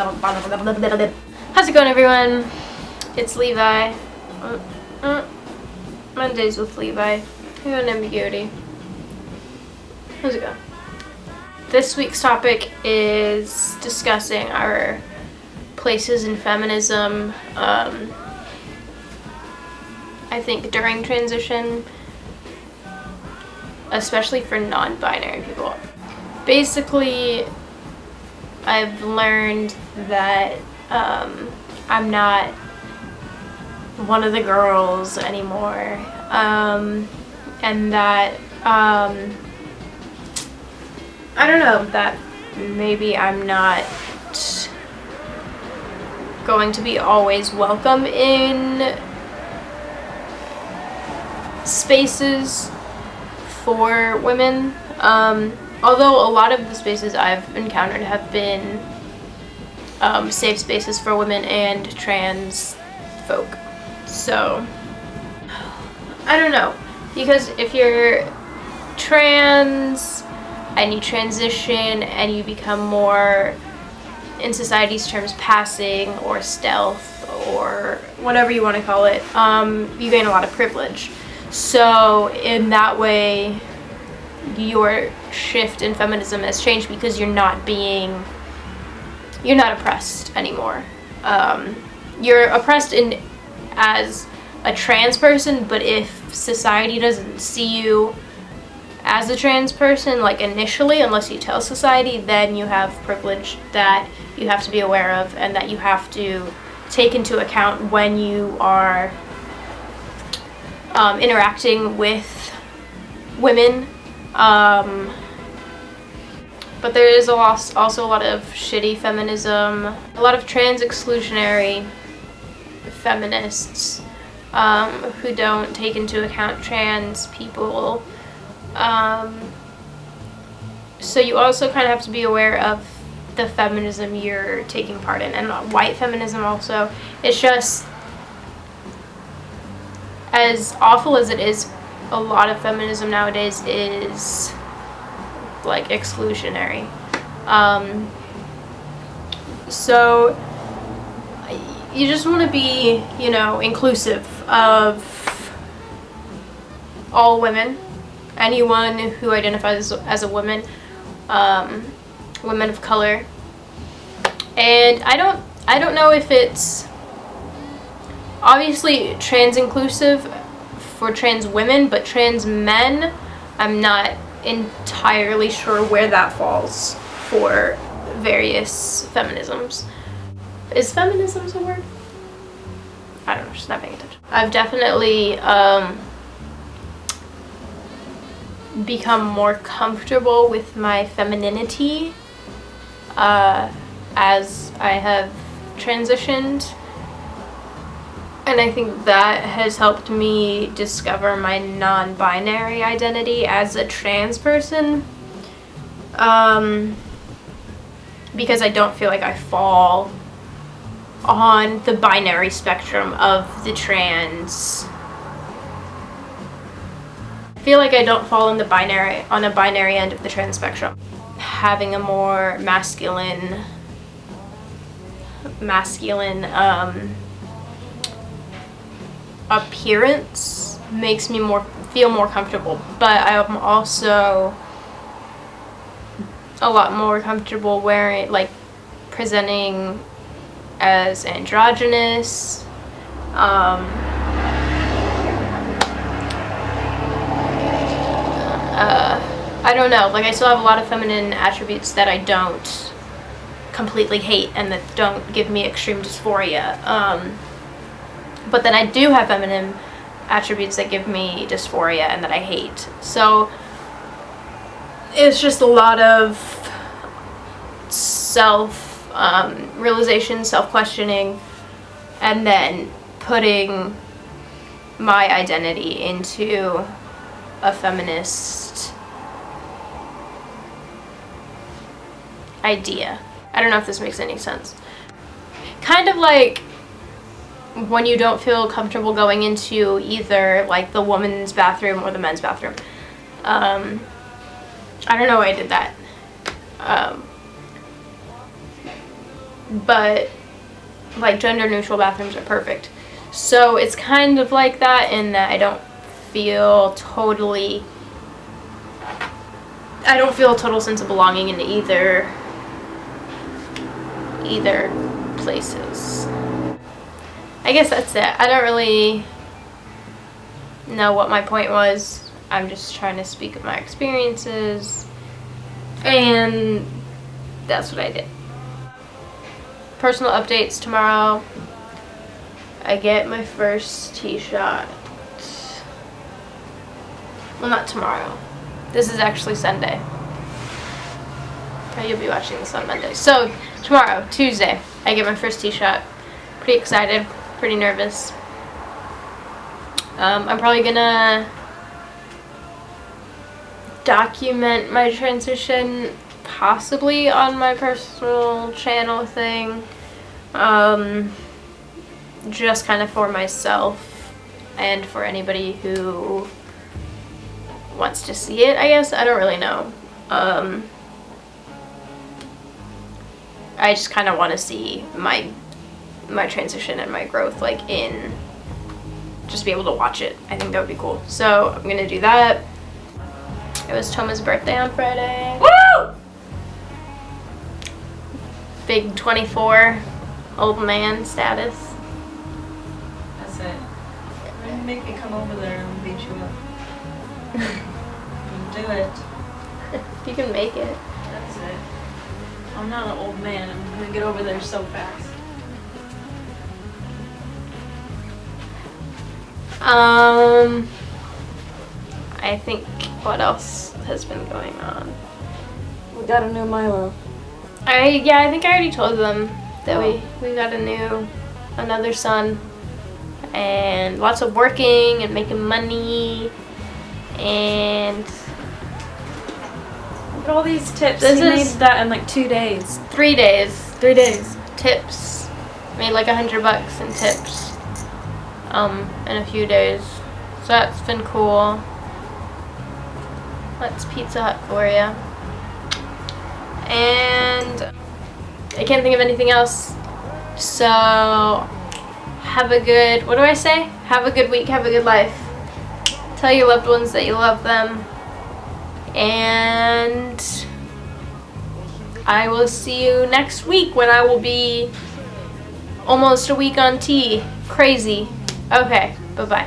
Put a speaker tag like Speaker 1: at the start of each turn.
Speaker 1: How's it going, everyone? It's Levi. Mondays with Levi. Here on AmbiguiT. How's it going? This week's topic is discussing our places in feminism. I think during transition, especially for non-binary people. Basically, I've learned that I'm not one of the girls anymore, and that I don't know, that maybe I'm not going to be always welcome in spaces for women, although a lot of the spaces I've encountered have been safe spaces for women and trans folk. So I don't know, because if you're trans and you transition and you become more, in society's terms, passing or stealth or whatever you want to call it, you gain a lot of privilege. So in that way, your shift in feminism has changed because you're not oppressed anymore. You're oppressed as a trans person, but if society doesn't see you as a trans person, like initially, unless you tell society, then you have privilege that you have to be aware of and that you have to take into account when you are interacting with women. But there is also a lot of shitty feminism, a lot of trans exclusionary feminists who don't take into account trans people. So you also kind of have to be aware of the feminism you're taking part in. And white feminism also, it's just, as awful as it is, a lot of feminism nowadays is like exclusionary. So you just want to be, inclusive of all women, anyone who identifies as a woman, women of color. And I don't know if it's obviously trans inclusive for trans women, but trans men, I'm not entirely sure where that falls for various feminisms. Is feminism a word? I don't know, just not paying attention. I've definitely become more comfortable with my femininity as I have transitioned. And I think that has helped me discover my non-binary identity as a trans person. Because I don't feel like I fall on the binary spectrum of the trans. I feel like I don't fall on a binary end of the trans spectrum. Having a more masculine appearance makes me feel more comfortable, but I'm also a lot more comfortable presenting as androgynous. I don't know, I still have a lot of feminine attributes that I don't completely hate and that don't give me extreme dysphoria. But then I do have feminine attributes that give me dysphoria and that I hate. So it's just a lot of self-realization, self-questioning, and then putting my identity into a feminist idea. I don't know if this makes any sense. Kind of like when you don't feel comfortable going into either the woman's bathroom or the men's bathroom. I don't know why I did that. but like gender neutral bathrooms are perfect. So it's kind of like that in that I don't feel a total sense of belonging in either places. I guess that's it. I don't really know what my point was. I'm just trying to speak of my experiences, and that's what I did. Personal updates tomorrow. I get my first T-shot. Well, not tomorrow. This is actually Sunday. You'll be watching this on Monday. So tomorrow, Tuesday, I get my first T-shot. Pretty excited, pretty nervous. I'm probably gonna document my transition possibly on my personal channel thing. Just kind of for myself and for anybody who wants to see it, I guess. I don't really know. I just kind of want to see my transition and my growth, like, in just be able to watch it. I think that would be cool. So I'm gonna do that. It was Toma's birthday on Friday. Woo! Big 24 old man status.
Speaker 2: That's it. Don't make me come over there and beat you up. Do it.
Speaker 1: You can make it.
Speaker 2: That's it. I'm not an old man. I'm gonna get over there so fast.
Speaker 1: I think, what else has been going on?
Speaker 2: We got a new Milo.
Speaker 1: I think I already told them that we got another son, and lots of working and making money, and
Speaker 2: Look at all these tips.
Speaker 1: This
Speaker 2: He
Speaker 1: is-
Speaker 2: made that in like 2 days.
Speaker 1: 3 days
Speaker 2: 3 days.
Speaker 1: tips. Made like $100 in tips in a few days, so that's been cool. That's Pizza Hut for you. And I can't think of anything else, so have a good, what do I say? Have a good week, have a good life. Tell your loved ones that you love them, and I will see you next week when I will be almost a week on T. Crazy. Okay, bye-bye.